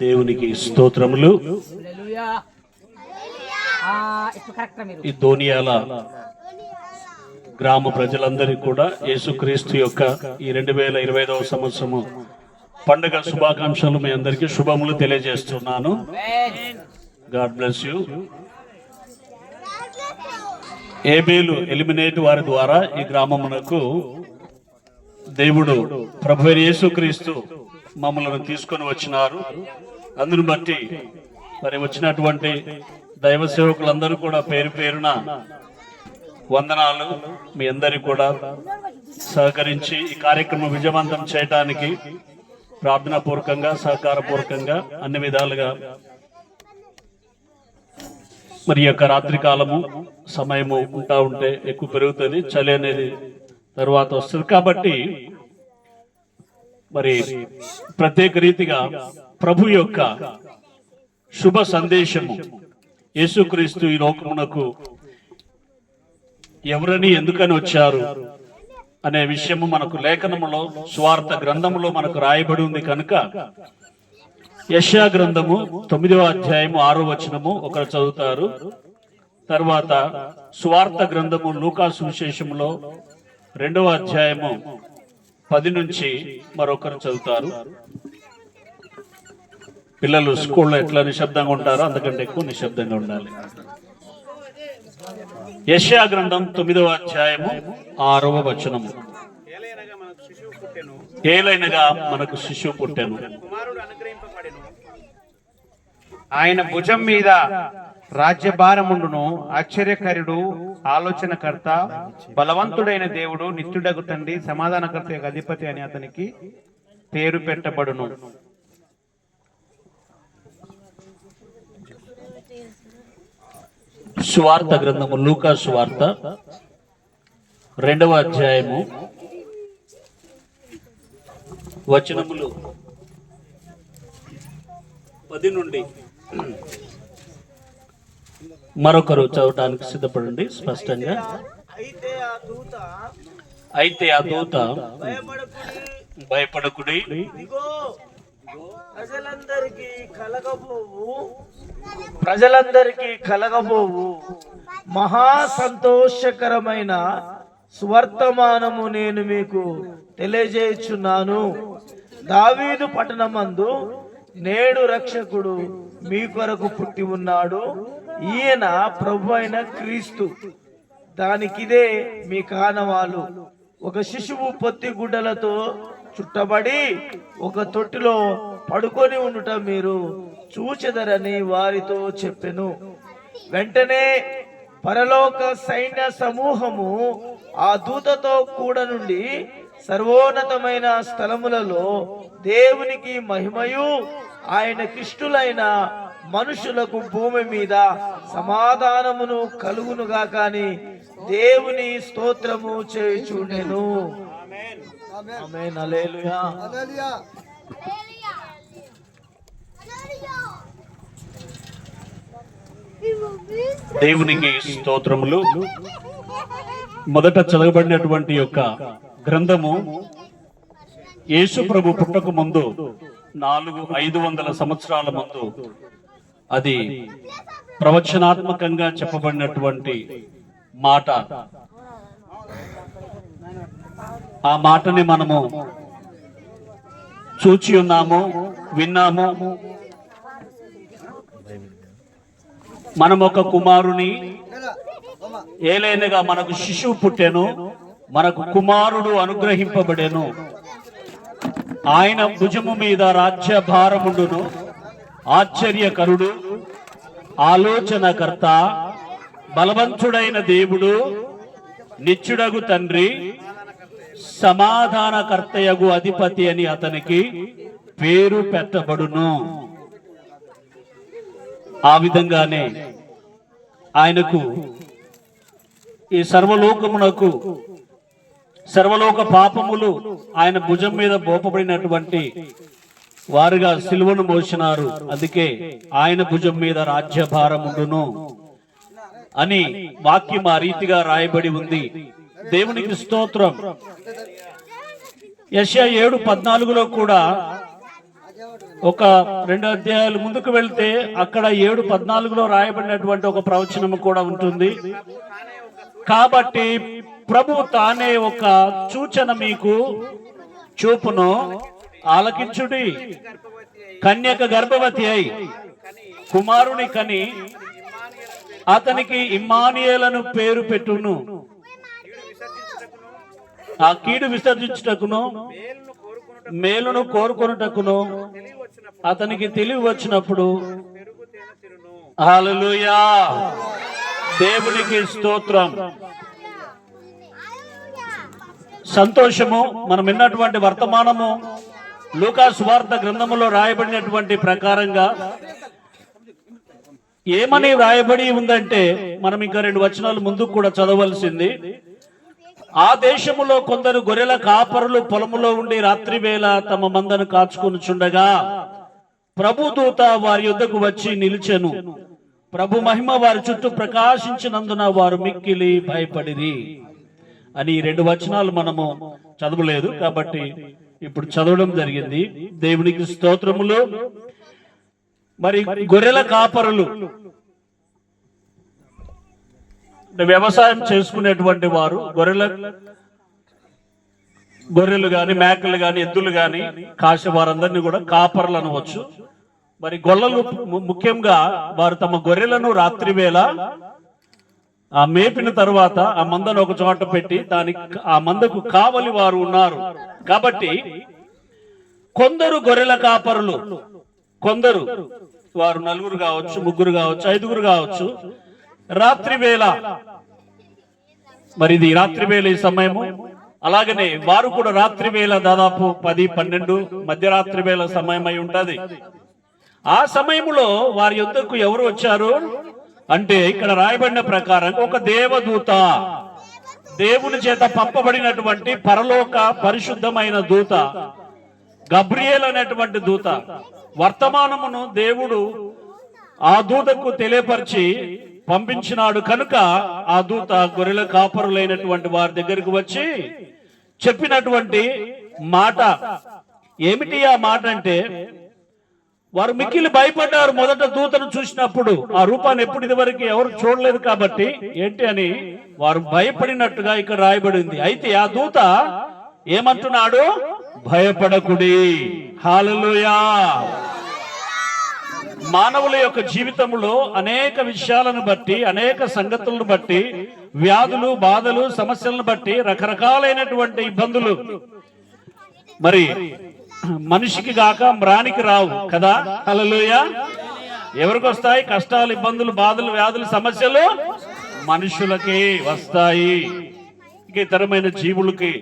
దేవునికి స్తోత్రములు. ఈ దోనియాల గ్రామ ప్రజలందరికీ కూడా యేసుక్రీస్తు యొక్క ఈ 2025వ సంవత్సరము పండుగ శుభాకాంక్షలు మీ అందరికీ శుభములు తెలియజేస్తున్నాను. God bless you. Abel eliminate వారి ద్వారా ఈ గ్రామమునకు దేవుడు ప్రభు యేసుక్రీస్తు మమ్మల్ని తీసుకొని వచ్చినారు. అందును బట్టి మరి వచ్చినటువంటి దైవ సేవకులందరూ కూడా పేరు పేరున వందనాలు. మీ అందరికీ కూడా సహకరించి ఈ కార్యక్రమం విజయవంతం చేయడానికి ప్రార్థనాపూర్వకంగా సహకారపూర్వకంగా అన్ని విధాలుగా మరి యొక్క రాత్రి కాలము సమయము ఉంటా ఉంటే ఎక్కువ పెరుగుతుంది, చలి అనేది తర్వాత వస్తుంది. కాబట్టి మరి ప్రత్యేక రీతిగా ప్రభు యొక్క శుభ సందేశము యేసుక్రీస్తు ఈ లోకమునకు ఎవరని ఎందుకని వచ్చారు అనే విషయము మనకు లేఖనములో సువార్త గ్రంథములో మనకు రాయబడి ఉంది కనుక యెషయా గ్రంథము 9వ అధ్యాయము 6వ వచనము ఒకరు చదువుతారు. తర్వాత సువార్త గ్రంథము లూకా సువిశేషములో 2వ అధ్యాయము 10 నుంచి మరొకరు చదువుతారు. పిల్లలు స్కూల్లో ఎట్లా నిశ్శబ్దంగా ఉంటారో అంతకంటే ఎక్కువ నిశ్శబ్దంగా ఉండాలి. యెషయా గ్రంథం 9వ అధ్యాయము 6వ వచనము. ఏలైనగా మనకు శిశువు పుట్టెను, ఆయన భుజం మీద రాజ్యభారముండును. ఆశ్చర్యకరుడు, ఆలోచనకర్త, బలవంతుడైన దేవుడు, నిత్యుడగు తండ్రి, సమాధానకర్త యొక్క అధిపతి అని అతనికి పేరు పెట్టబడును. సువార్త గ్రంథము లూకా సువార్త 2వ అధ్యాయము వచనములు 10 నుండి మరొకరు చదవటానికి సిద్ధపడండి స్పష్టంగా. అయితే ఆ దూత భయపడకుడి, ప్రజలందరికీ కలగబోవు మహా సంతోషకరమైన సువర్తమానము నేను మీకు తెలియజేయుచున్నాను. దావీదు పట్టణమందు నేడు రక్షకుడు మీ కొరకు పుట్టి ఉన్నాడు. ఈయన ప్రభు అయిన క్రీస్తు. దానికిదే మీ కానవాలు. ఒక శిశువు పొత్తి గుడ్డలతో చుట్టబడి ఒక తొట్టిలో పడుకొని ఉండుట మీరు చూచెదరని వారితో చెప్పెను. వెంటనే పరలోక సైన్య సమూహము ఆ దూతతో కూడా నుండి సర్వోన్నతమైన స్థలములలో దేవునికి మహిమయు ఆయనకిష్టులైన మనుషులకు భూమి మీద సమాధానమును కలుగునుగా కాని దేవుని స్తోత్రము చేయుచుండెను. ఆమేన్. హల్లెలూయా. దేవునికి స్తోత్రములు. మొదట చదవబడినటువంటి యొక్క గ్రంథము యేసు ప్రభు పుట్టక ముందు 400-500 సంవత్సరాల ముందు అది ప్రవచనాత్మకంగా చెప్పబడినటువంటి మాట. ఆ మాటని మనము చూచి ఉన్నాము, విన్నాము. మనం ఒక కుమారుని ఏలైనగా మనకు శిశువు పుట్టెను, మనకు కుమారుడు అనుగ్రహింపబడెను. ఆయన భుజము మీద రాజ్యభారముండును. ఆశ్చర్యకరుడు, ఆలోచనకర్త, బలవంతుడైన దేవుడు, నిత్యుడగు తండ్రి, సమాధానకర్తయగు అధిపతి అని అతనికి పేరు పెట్టబడును. ఆ విధంగానే ఆయనకు ఈ సర్వలోకమునకు సర్వలోక పాపములు ఆయన భుజం మీద మోపబడినటువంటి వారుగా సిలువను మోసినారు. అందుకే ఆయన భుజం మీద రాజ్యభారముండును అని వాక్యం ఆ రీతిగా రాయబడి ఉంది. దేవునికి స్తోత్రం. యెషయా 7:14లో కూడా ఒక 2 అధ్యాయాలు ముందుకు వెళ్తే అక్కడ 7:14 రాయబడినటువంటి ఒక ప్రవచనము కూడా ఉంటుంది. కాబట్టి ప్రభు తానే ఒక సూచన మీకు చూపును, ఆలకించుడి. కన్యక గర్భవతి అయి కుమారుని కని అతనికి ఇమ్మానుయేలను పేరు పెట్టును. ఆ కీడు విసర్జించుటకును మేలును కోరుకొనుటకును అతనికి తెలివి వచ్చినప్పుడు. హల్లెలూయా, దేవునికి స్తోత్రం. సంతోషము. మనం విన్నటువంటి వర్తమానము లూకా సువార్త గ్రంథములో రాయబడినటువంటి ప్రకారంగా ఏమని రాయబడి ఉందంటే, మనం ఇంకా 2 వచనాలు ముందుకు కూడా చదవలసింది. ఆ దేశములో కొందరు గొర్రెల కాపరులు పొలములో ఉండి రాత్రి వేళ తమ మందను కాచుకొనుచుండగా ప్రభు దూత వారి యొద్దకు వచ్చి నిలిచెను. ప్రభు మహిమ వారి చుట్టూ ప్రకాశించినందున వారు మిక్కిలి భయపడిరి అని 2 వచనాలు మనము చదవలేదు కాబట్టి ఇప్పుడు చదవడం జరిగింది. దేవునికి స్తోత్రములు. మరి గొర్రెల కాపరులు వ్యవసాయం చేసుకునేటువంటి వారు, గొర్రెలు గాని మేకలు గాని ఎద్దులు గాని కాసే వారందరినీ కూడా కాపరులు అనవచ్చు. మరి గొల్లలు ముఖ్యంగా వారు తమ గొర్రెలను రాత్రి వేళ ఆ మేపిన తరువాత ఆ మందను ఒక చోట పెట్టి ఆ మందకు కావలి వారు ఉన్నారు. కాబట్టి కొందరు గొర్రెల కాపరులు, కొందరు వారు 4 కావచ్చు, 3 కావచ్చు, 5 కావచ్చు, రాత్రి వేళ, మరి ఇది రాత్రి వేళ ఈ సమయము. అలాగనే వారు కూడా రాత్రి వేళ దాదాపు 10-12 మధ్యరాత్రి వేళ సమయం అయి ఉంటది. ఆ సమయంలో వారి యొద్దకు ఎవరు వచ్చారు అంటే, ఇక్కడ రాయబడిన ప్రకారం ఒక దేవదూత, దేవుని చేత పంపబడినటువంటి పరలోక పరిశుద్ధమైన దూత, గబ్రియేల్ అనేటువంటి దూత వర్తమానమును దేవుడు ఆ దూతకు తెలియపరిచి పంపించినాడు కనుక ఆ దూత గొర్రెల కాపరులైనటువంటి వారి దగ్గరికి వచ్చి చెప్పినటువంటి మాట ఏమిటి? ఆ మాట అంటే, వారు మిక్కిలి భయపడ్డారు మొదట దూతను చూసినప్పుడు. ఆ రూపాన్ని ఎప్పుడు ఇదివరకు ఎవరు చూడలేదు కాబట్టి ఏంటి అని వారు భయపడినట్టుగా ఇక్కడ రాయబడింది. అయితే ఆ దూత ఏమంటున్నాడు? భయపడకుడి. హల్లెలూయా. మానవుల యొక్క జీవితంలో అనేక విషయాలను బట్టి, అనేక సంగతులను బట్టి, వ్యాధులు, బాధలు, సమస్యలను బట్టి రకరకాలైనటువంటి ఇబ్బందులు మరి మనిషికి గాక మ్రానికి రావు కదా. హల్లెలూయా. ఎవరికి వస్తాయి? కష్టాలు, ఇబ్బందులు, బాధలు, వ్యాధులు, సమస్యలు మనుషులకి వస్తాయి, ఇతరమైన జీవులకి.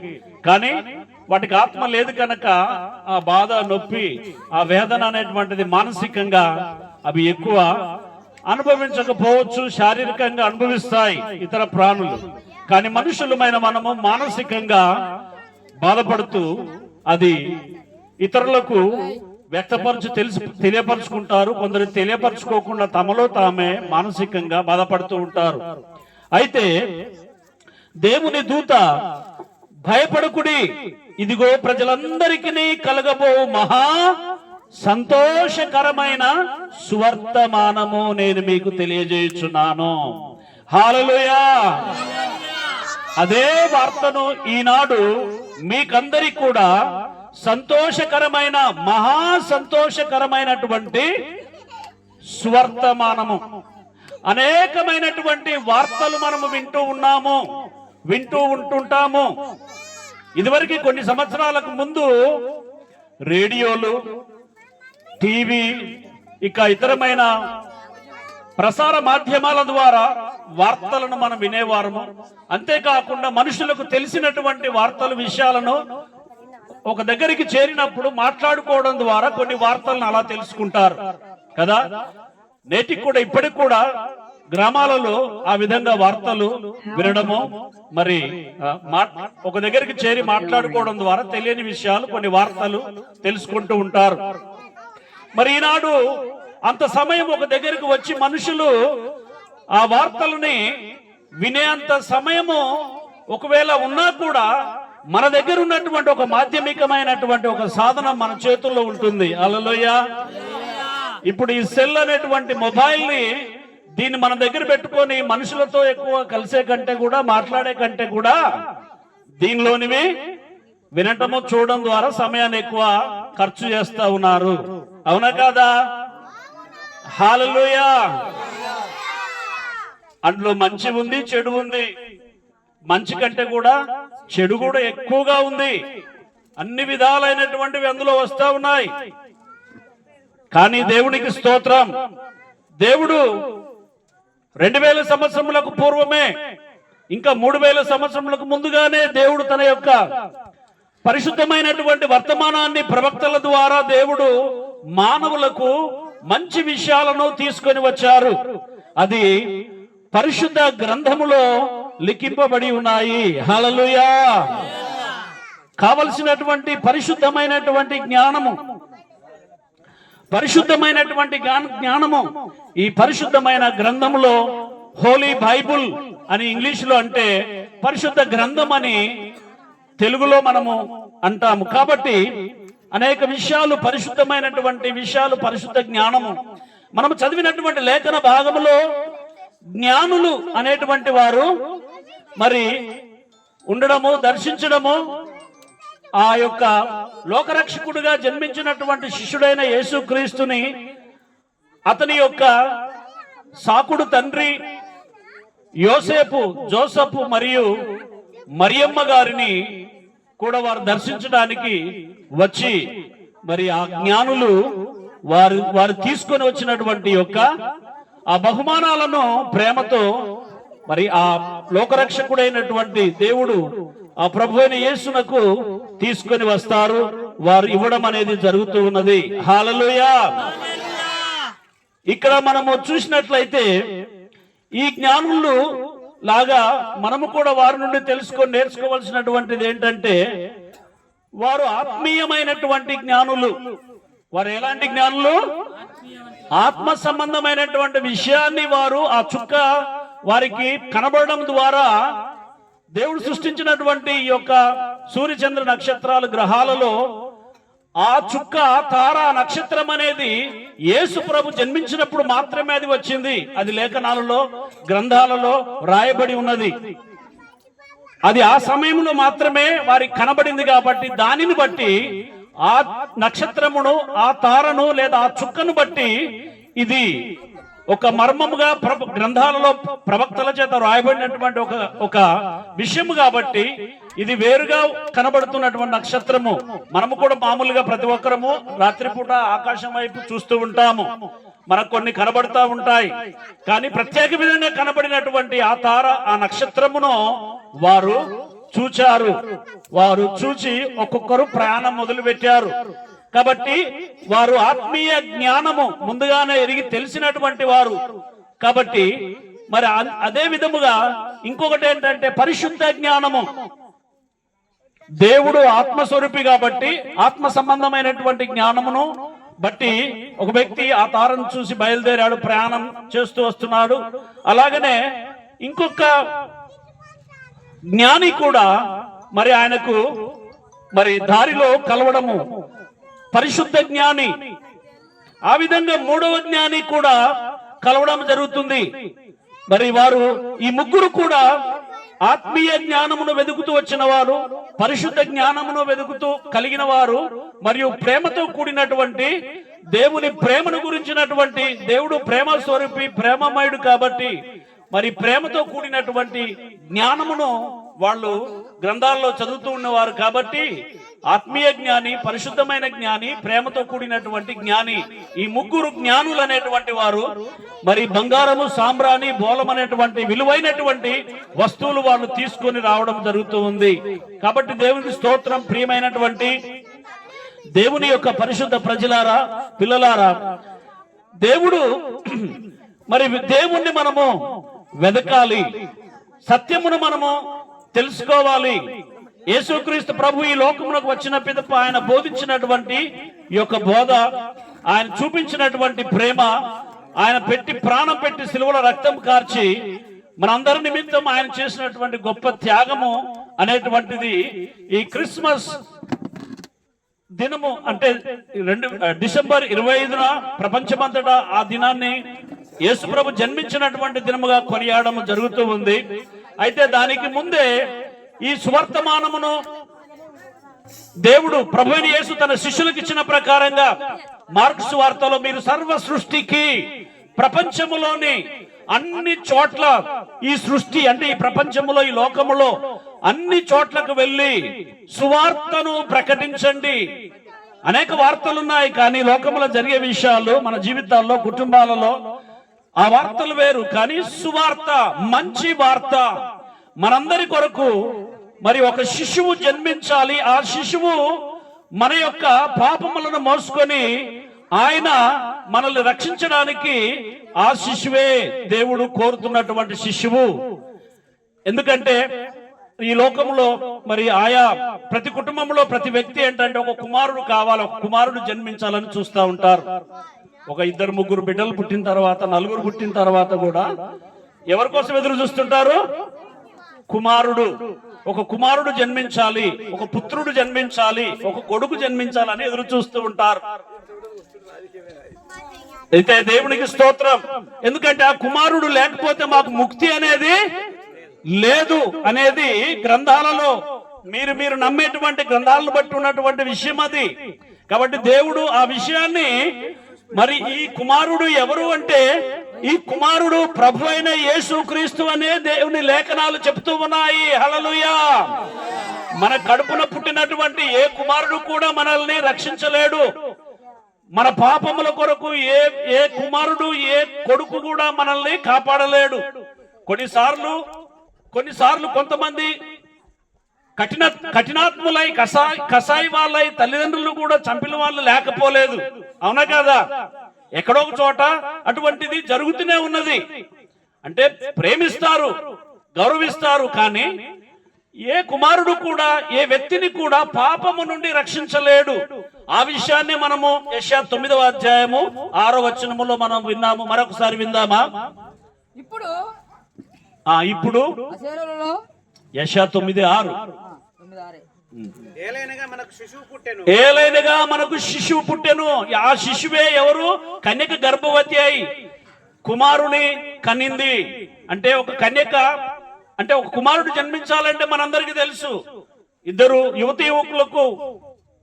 కానీ వాటికి ఆత్మ లేదు కనుక ఆ బాధ, నొప్పి, ఆ వేదన అనేటువంటిది మానసికంగా అవి ఎక్కువ అనుభవించకపోవచ్చు, శారీరకంగా అనుభవిస్తాయి ఇతర ప్రాణులు. కానీ మనుషులమైన మనము మానసికంగా బాధపడుతూ అది ఇతరులకు తెలియపరుచుకుంటారు. కొందరు తెలియపరచుకోకుండా తమలో తామే మానసికంగా బాధపడుతూ ఉంటారు. అయితే దేవుని దూత భయపడకుడి, ఇదిగో ప్రజలందరికీ కలగబో మహా సంతోషకరమైన సువర్తమానము నేను మీకు తెలియజేయుచున్నాను. హల్లెలూయా. అదే వార్తను ఈనాడు మీకందరికి కూడా సంతోషకరమైన, మహా సంతోషకరమైనటువంటి సువర్తమానము. అనేకమైనటువంటి వార్తలు మనము వింటూ ఉంటుంటాము. ఇదివరకు కొన్ని సంవత్సరాలకు ముందు రేడియోలు, టీవీ, ఇక ఇతరమైన ప్రసార మాధ్యమాల ద్వారా వార్తలను మనం వినేవారము. అంతేకాకుండా మనుషులకు తెలిసినటువంటి వార్తలు, విషయాలను ఒక దగ్గరికి చేరినప్పుడు మాట్లాడుకోవడం ద్వారా కొన్ని వార్తలను అలా తెలుసుకుంటారు కదా. నేటికి కూడా, ఇప్పటికి కూడా గ్రామాలలో ఆ విధంగా వార్తలు వినడము, మరి ఒక దగ్గరికి చేరి మాట్లాడుకోవడం ద్వారా తెలియని విషయాలు, కొన్ని వార్తలు తెలుసుకుంటూ ఉంటారు. మరి ఈనాడు అంత సమయం ఒక దగ్గరికి వచ్చి మనుషులు ఆ వార్తలని వినేంత సమయము ఒకవేళ ఉన్నా కూడా మన దగ్గర ఉన్నటువంటి ఒక మాధ్యమికమైనటువంటి ఒక సాధనం మన చేతుల్లో ఉంటుంది. హల్లెలూయా. ఇప్పుడు ఈ సెల్ అనేటువంటి మొబైల్ ని దీన్ని మన దగ్గర పెట్టుకొని మనుషులతో ఎక్కువ కలిసే కంటే కూడా, మాట్లాడే కంటే కూడా దీనిలోనివి వినటము చూడడం ద్వారా సమయాన్ని ఎక్కువ ఖర్చు చేస్తా ఉన్నారు. అవునా కాదా? హల్లెలూయా. అందులో మంచి ఉంది, చెడు ఉంది. మంచి కంటే కూడా చెడు కూడా ఎక్కువగా ఉంది. అన్ని విధాలైనటువంటివి అందులో వస్తా ఉన్నాయి. కానీ దేవునికి స్తోత్రం, దేవుడు 2000 సంవత్సరములకు పూర్వమే, ఇంకా 3000 సంవత్సరములకు ముందుగానే దేవుడు తన యొక్క పరిశుద్ధమైనటువంటి వర్తమానాన్ని ప్రవక్తల ద్వారా దేవుడు మానవులకు మంచి విషయాలను తీసుకొని వచ్చారు. అది పరిశుద్ధ గ్రంథములో లిఖింపబడి ఉన్నాయి. హల్లెలూయా. కావలసినటువంటి పరిశుద్ధమైనటువంటి జ్ఞానము, పరిశుద్ధమైనటువంటి జ్ఞానము ఈ పరిశుద్ధమైన గ్రంథములో, హోలీ బైబుల్ అని ఇంగ్లీషులో అంటే పరిశుద్ధ గ్రంథం అని తెలుగులో మనము అంటాము. కాబట్టి అనేక విషయాలు, పరిశుద్ధమైనటువంటి విషయాలు, పరిశుద్ధ జ్ఞానము మనము చదివినటువంటి లేఖన భాగములో జ్ఞానులు అనేటువంటి వారు మరి ఉండడము, దర్శించడము, ఆ యొక్క లోకరక్షకుడుగా జన్మించినటువంటి శిష్యుడైన యేసుక్రీస్తుని, అతని యొక్క సాకుడు తండ్రి యోసేపు, జోసెఫ్ మరియు మరియమ్మ గారిని కూడా వారు దర్శించడానికి వచ్చి, మరి ఆ జ్ఞానులు వారు తీసుకొని వచ్చినటువంటి యొక్క ఆ బహుమానాలను ప్రేమతో మరి ఆ లోకరక్షకుడైనటువంటి దేవుడు, ఆ ప్రభు అయిన యేసునకు తీసుకొని వస్తారు. వారు ఇవ్వడం అనేది జరుగుతూ ఉన్నది. హల్లెలూయా. ఇక్కడ మనము చూసినట్లయితే ఈ జ్ఞానులు లాగా మనము కూడా వారి నుండి తెలుసుకొని నేర్చుకోవాల్సినటువంటిది ఏంటంటే, వారు ఆత్మీయమైనటువంటి జ్ఞానులు. వారు ఎలాంటి జ్ఞానులు? ఆత్మ సంబంధమైనటువంటి విషయాన్ని వారు ఆ చుక్క వారికి కనబడడం ద్వారా, దేవుడు సృష్టించినటువంటి ఈ యొక్క సూర్యచంద్ర నక్షత్రాలు, గ్రహాలలో ఆ చుక్క, తార, నక్షత్రం అనేది యేసు ప్రభు జన్మించినప్పుడు మాత్రమే అది వచ్చింది. అది లేఖనాలలో, గ్రంథాలలో రాయబడి ఉన్నది. అది ఆ సమయంలో మాత్రమే వారికి కనబడింది. కాబట్టి దానిని బట్టి, ఆ నక్షత్రమును, ఆ తారను లేదా ఆ చుక్కను బట్టి ఇది ఒక మర్మముగా గ్రంథాలలో ప్రవక్తల చేత రాయబడినటువంటి ఒక విషయము. కాబట్టి ఇది వేరుగా కనబడుతున్నటువంటి నక్షత్రము. మనము కూడా మామూలుగా ప్రతి ఒక్కరము రాత్రిపూట ఆకాశం వైపు చూస్తూ ఉంటాము. మనకు కొన్ని కనబడుతూ ఉంటాయి. కానీ ప్రత్యేక విధంగా కనబడినటువంటి ఆ తార, ఆ నక్షత్రమును వారు చూచారు. వారు చూచి ఒక్కొక్కరు ప్రయాణం మొదలు పెట్టారు. కాబట్టి వారు ఆత్మీయ జ్ఞానము ముందుగానే ఎరిగి తెలిసినటువంటి వారు. కాబట్టి మరి అదే విధముగా ఇంకొకటి ఏంటంటే పరిశుద్ధ జ్ఞానము. దేవుడు ఆత్మస్వరూపి కాబట్టి ఆత్మ సంబంధమైనటువంటి జ్ఞానమును బట్టి ఒక వ్యక్తి ఆ తారను చూసి బయలుదేరాడు, ప్రయాణం చేస్తూ వస్తున్నాడు. అలాగనే ఇంకొక జ్ఞాని కూడా మరి ఆయనకు మరి దారిలో కలవడము పరిశుద్ధ జ్ఞాని. ఆ విధంగా మూడవ జ్ఞాని కూడా కలవడం జరుగుతుంది. మరి వారు ఈ ముగ్గురు కూడా ఆత్మీయ జ్ఞానమును వెతుకుతూ వచ్చిన వారు, పరిశుద్ధ జ్ఞానమును వెతుకుతూ కలిగిన వారు, మరియు ప్రేమతో కూడినటువంటి దేవుని ప్రేమను గురించినటువంటి, దేవుడు ప్రేమ స్వరూపి, ప్రేమమయుడు కాబట్టి మరి ప్రేమతో కూడినటువంటి జ్ఞానమును వాళ్ళు గ్రంథాల్లో చదువుతూ ఉన్నవారు. కాబట్టి ఆత్మీయ జ్ఞాని, పరిశుద్ధమైన జ్ఞాని, ప్రేమతో కూడినటువంటి జ్ఞాని, ఈ ముగ్గురు జ్ఞానులు అనేటువంటి వారు మరి బంగారము, సాంబ్రాణి, బోలం అనేటువంటి విలువైనటువంటి వస్తువులు వాళ్ళు తీసుకొని రావడం జరుగుతూ ఉంది. కాబట్టి దేవునికి స్తోత్రం. ప్రియమైనటువంటి దేవుని యొక్క పరిశుద్ధ ప్రజలారా, పిల్లలారా, దేవుడు మరి దేవుణ్ణి మనము వెదకాలి, సత్యమును మనము తెలుసుకోవాలి. యేసుక్రీస్తు ప్రభు ఈ లోకమునకు వచ్చిన పిదప ఆయన బోధించినటువంటి ఈ యొక్క బోధ, ఆయన చూపించినటువంటి ప్రేమ, ఆయన పెట్టి ప్రాణం పెట్టి సిలువలో రక్తం కార్చి మనందరి నిమిత్తం ఆయన చేసినటువంటి గొప్ప త్యాగము అనేటువంటిది ఈ క్రిస్మస్ దినము అంటే డిసెంబర్ 25న ప్రపంచమంతటా ఆ దినాన్ని యేసుప్రభు జన్మించినటువంటి దినముగా కొనియాడము జరుగుతూ ఉంది. అయితే దానికి ముందే ఈ సువర్తమానమును దేవుడు ప్రభువైన యేసు తన శిష్యులకు ఇచ్చిన ప్రకారంగా మార్కు సువార్తలో మీరు సర్వ సృష్టికి, ప్రపంచములోని అన్ని చోట్ల, ఈ సృష్టి అంటే ఈ ప్రపంచములో, ఈ లోకములో అన్ని చోట్లకు వెళ్ళి సువార్తను ప్రకటించండి. అనేక వార్తలున్నాయి, కానీ లోకములో జరిగే విషయాలు మన జీవితాల్లో, కుటుంబాలలో ఆ వార్తలు వేరు. కానీ సువార్త, మంచి వార్త మనందరి కొరకు మరి ఒక శిశువు జన్మించాలి. ఆ శిశువు మన యొక్క పాపములను మోసుకొని ఆయన మనల్ని రక్షించడానికి ఆ శిశువే దేవుడు కోరుతున్నటువంటి శిశువు. ఎందుకంటే ఈ లోకంలో మరి ఆయా ప్రతి కుటుంబంలో ప్రతి వ్యక్తి ఏంటంటే ఒక కుమారుడు కావాలి, ఒక కుమారుడు జన్మించాలని చూస్తూ ఉంటారు. ఒక 2-3 బిడ్డలు పుట్టిన తర్వాత, 4 పుట్టిన తర్వాత కూడా ఎవరి కోసం ఎదురు చూస్తుంటారు? కుమారుడు, ఒక కుమారుడు జన్మించాలి, ఒక పుత్రుడు జన్మించాలి, ఒక కొడుకు జన్మించాలని ఎదురు చూస్తూ ఉంటారు. అయితే దేవునికి స్తోత్రం, ఎందుకంటే ఆ కుమారుడు లేకపోతే మాకు ముక్తి అనేది లేదు అనేది గ్రంథాలలో మీరు నమ్మేటువంటి గ్రంథాలను బట్టి ఉన్నటువంటి విషయం అది. కాబట్టి దేవుడు ఆ విషయాన్ని, మరి ఈ కుమారుడు ఎవరు అంటే ఈ కుమారుడు ప్రభు అయిన యేసుక్రీస్తు అనే దేవుని లేఖనాలు చెప్తూ ఉన్నాయి. హల్లెలూయా. మన కడుపున పుట్టినటువంటి ఏ కుమారుడు కూడా మనల్ని రక్షించలేడు. మన పాపముల కొరకు ఏ కుమారుడు, ఏ కొడుకు కూడా మనల్ని కాపాడలేడు. కొన్నిసార్లు కొంతమంది కఠినాత్ములై కసాయి వాళ్ళై తల్లిదండ్రులు కూడా చంపిన వాళ్ళు లేకపోలేదు. అవునా కాదా? ఎక్కడో ఒక చోట అటువంటిది జరుగుతూనే ఉన్నది. అంటే ప్రేమిస్తారు, గౌరవిస్తారు, కానీ ఏ కుమారుడు కూడా, ఏ వ్యక్తిని కూడా పాపము నుండి రక్షించలేడు. ఆ విషయాన్ని మనము యెషయా 9వ అధ్యాయము 6వ వచనములో మనం విన్నాము. మరొకసారి విందామా? ఇప్పుడు యెషయా 9:6 ఏలైనగా మనకు శిశువు పుట్టెను. ఆ శిశువే ఎవరు? కన్యక గర్భవతి అయి కుమారుని కనింది. అంటే ఒక కన్యక, అంటే ఒక కుమారుడు జన్మించాలంటే మనందరికీ తెలుసు, 2 యువకులకు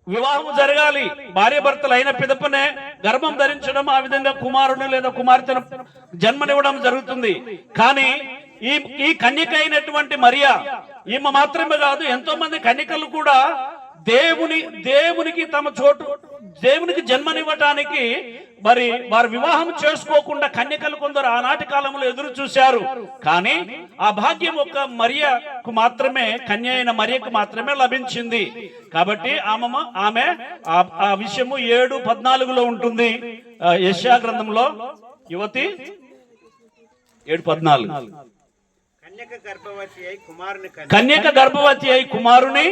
వివాహం జరగాలి. భార్య భర్తలు అయిన పిదపనే గర్భం ధరించడం, ఆ విధంగా కుమారుని లేదా కుమార్తెను జన్మనివ్వడం జరుగుతుంది. కానీ ఈ కన్యక అయినటువంటి మరియా, ఈమె మాత్రమే కాదు, ఎంతో మంది కన్యకలు కూడా దేవునికి తమ చోటు, దేవునికి జన్మనివ్వటానికి మరి వారు వివాహం చేసుకోకుండా కన్యకలు కొందరు ఆనాటి కాలంలో ఎదురు చూశారు. కానీ ఆ భాగ్యం ఒక మరియకు మాత్రమే, కన్య అయిన మరియకు మాత్రమే లభించింది. కాబట్టి ఆమె ఆ విషయము 7:14 ఉంటుంది యెషయా గ్రంథంలో. యువతి 7:14 కన్యక గర్భవతి అయి కుమారుని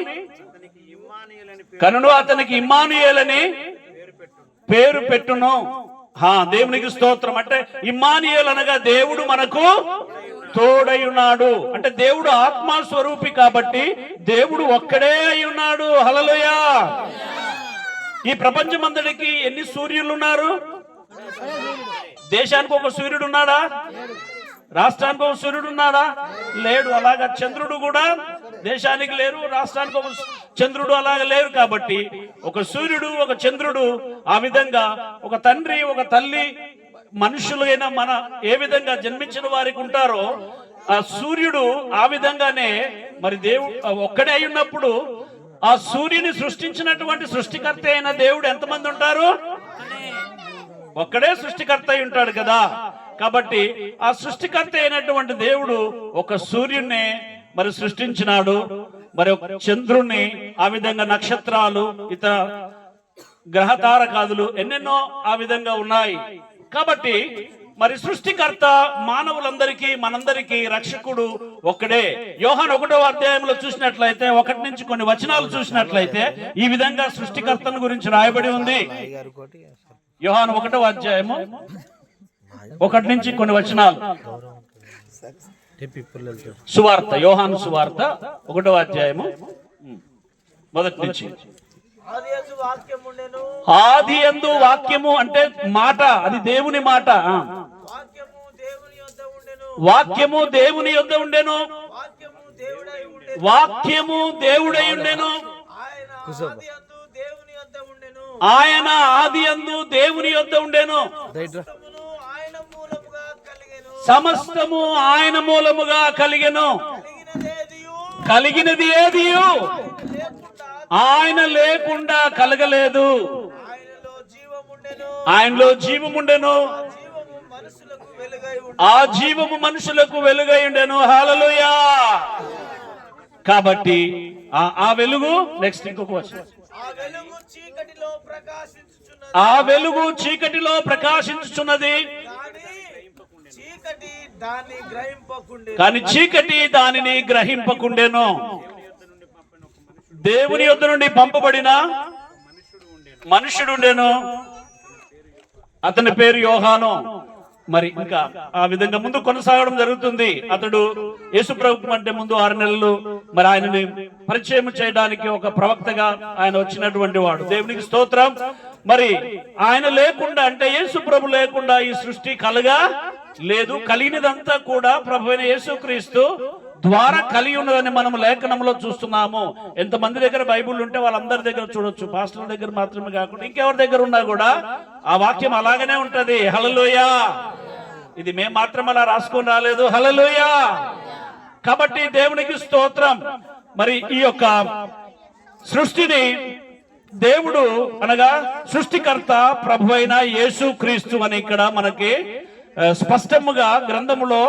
కనును, అతనికి ఇమ్మానుయేలని పేరు పెట్టును. దేవునికి స్తోత్రం. అంటే ఇమ్మానుయేల్ అనగా దేవుడు మనకు తోడై ఉన్నాడు. అంటే దేవుడు ఆత్మస్వరూపి కాబట్టి దేవుడు ఒక్కడే అయి ఉన్నాడు. హల్లెలూయా. ఈ ప్రపంచమంతటికి ఎన్ని సూర్యులు ఉన్నారు? దేశానికి ఒక సూర్యుడు ఉన్నాడా? రాష్ట్రానికి ఒక సూర్యుడు ఉన్నాడా? లేడు. అలాగా చంద్రుడు కూడా దేశానికి లేరు, రాష్ట్రానికి ఒక చంద్రుడు అలాగా లేరు. కాబట్టి ఒక సూర్యుడు, ఒక చంద్రుడు, ఆ విధంగా ఒక తండ్రి, ఒక తల్లి, మనుషులైన మన ఏ విధంగా జన్మించిన వారికి ఉంటారో ఆ సూర్యుడు ఆ విధంగానే మరి దేవుడు ఒక్కడే అయి ఉన్నప్పుడు ఆ సూర్యుని సృష్టించినటువంటి సృష్టికర్త అయిన దేవుడు ఎంతమంది ఉంటారు? ఒక్కడే సృష్టికర్త అయి ఉంటాడు కదా. కాబట్టి ఆ సృష్టికర్త అయినటువంటి దేవుడు ఒక సూర్యుడిని మరి సృష్టించినాడు, మరి ఒక చంద్రుణ్ణి, ఆ విధంగా నక్షత్రాలు, ఇతర గ్రహ తారకాదులు ఎన్నెన్నో ఆ విధంగా ఉన్నాయి. కాబట్టి మరి సృష్టికర్త మానవులందరికీ, మనందరికీ రక్షకుడు ఒక్కడే. యోహాను 1వ అధ్యాయంలో చూసినట్లయితే, 1 నుంచి కొన్ని వచనాలు చూసినట్లయితే ఈ విధంగా సృష్టికర్తను గురించి రాయబడి ఉంది. యోహాను 1వ అధ్యాయము 1 నుంచి కొన్ని వచనాలు. సువార్త, యోహాను సువార్త 1వ అధ్యాయము మొదటి నుంచి. ఆదియందు వాక్యం ఉండెను, ఆది యందు వాక్యము అంటే మాట, అది దేవుని మాట. వాక్యము దేవుని యొద్ద ఉండెను, వాక్యము దేవుని యొద్ద ఉండెను, వాక్యము దేవుడై ఉండెను, వాక్యము దేవుడై ఉండెను, ఆయన ఆది యందు దేవుని యొద్ద ఉండెను, ఆయన ఆది యందు దేవుని యొద్ద ఉండెను, సమస్తమును ఆయన మూలముగా కలిగెను, సమస్తము ఆయన మూలముగా కలిగెను, కలిగినదేదియు కలిగినది ఏదియు లేకుండా ఆయన లేకుండా కలగలేదు. ఆయనలో జీవముండెను, ఆయనలో జీవముండెను, జీవము మనుషులకు వెలుగై ఉండెను. ఆ జీవము మనుషులకు వెలుగై ఉండెను. హల్లెలూయా. కాబట్టి ఆ వెలుగు, నెక్స్ట్ ఇంకొక వచనం, ఆ వెలుగు చీకటిలో ప్రకాశించుచున్నది, ఆ వెలుగు చీకటిలో ప్రకాశించుచున్నది, చీకటి దాన్ని గ్రహింపకుండెను. కానీ చీకటి దానిని గ్రహింపకుండెను. దేవుని యొద్ద నుండి పంపబడిన మనుషుడుండెను, అతని పేరు యోహాను. మరి ఇంకా ఆ విధంగా ముందు కొనసాగడం జరుగుతుంది. అతడు యేసుప్రభు కంటే ముందు 6 నెలలు మరి ఆయనని పరిచయం చేయడానికి ఒక ప్రవక్తగా ఆయన వచ్చినటువంటి వాడు. దేవునికి స్తోత్రం. మరి ఆయన లేకుండా, అంటే యేసుప్రభు లేకుండా ఈ సృష్టి కలగా లేదు. కలిగినదంతా కూడా ప్రభు అయిన యేసుక్రీస్తు ద్వారా కలిగి ఉన్నదని మనం లేఖనంలో చూస్తున్నాము. ఎంతమంది దగ్గర బైబుల్ ఉంటే వాళ్ళందరి దగ్గర చూడొచ్చు. పాస్టర్ల దగ్గర మాత్రమే కాకుండా ఇంకెవరి దగ్గర ఉన్నా కూడా ఆ వాక్యం అలాగనే ఉంటది. హల్లెలూయా. ఇది మేము మాత్రం అలా రాసుకొని రాలేదు. హల్లెలూయా. కాబట్టి దేవునికి స్తోత్రం. మరి ఈ యొక్క సృష్టిని దేవుడు అనగా సృష్టికర్త ప్రభు అయిన యేసుక్రీస్తు అని ఇక్కడ మనకి స్పష్టముగా గ్రంథములో,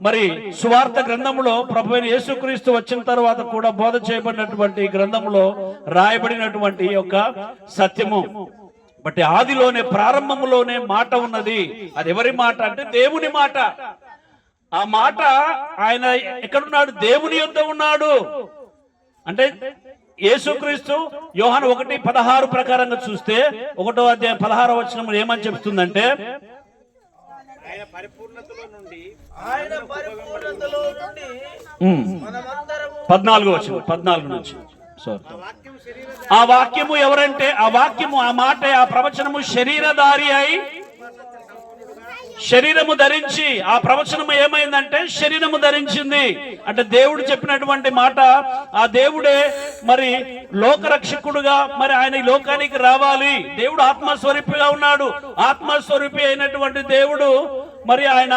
మరి సువార్త గ్రంథములో ప్రభు అయిన యేసుక్రీస్తు వచ్చిన తర్వాత కూడా బోధ చేయబడినటువంటి గ్రంథములో రాయబడినటువంటి యొక్క సత్యము. బట్ ఆదిలోనే, ప్రారంభములోనే మాట ఉన్నది. అది ఎవరి మాట అంటే దేవుని మాట. ఆ మాట ఆయన ఎక్కడున్నాడు? దేవుని యొద్ద ఉన్నాడు. అంటే యేసుక్రీస్తు యోహాను 1:16 ప్రకారంగా చూస్తే 1వ అధ్యాయం 16వ వచనం ఏమని చెప్తుందంటే, ఆయన పరిపూర్ణతలో నుండి మనమందరము 14వ వచనం, 14 నుంచి. ఆ వాక్యము ఎవరంటే, ఆ వాక్యము, ఆ మాట, ఆ ప్రవచనము శరీరధారి అయి శరీరము ధరించి, ఆ ప్రవచనము ఏమైందంటే శరీరము ధరించింది. అంటే దేవుడు చెప్పినటువంటి మాట, ఆ దేవుడే మరి లోకరక్షకుడుగా మరి ఆయన ఈ లోకానికి రావాలి. దేవుడు ఆత్మస్వరూపిగా ఉన్నాడు. ఆత్మస్వరూపి అయినటువంటి దేవుడు మరి ఆయన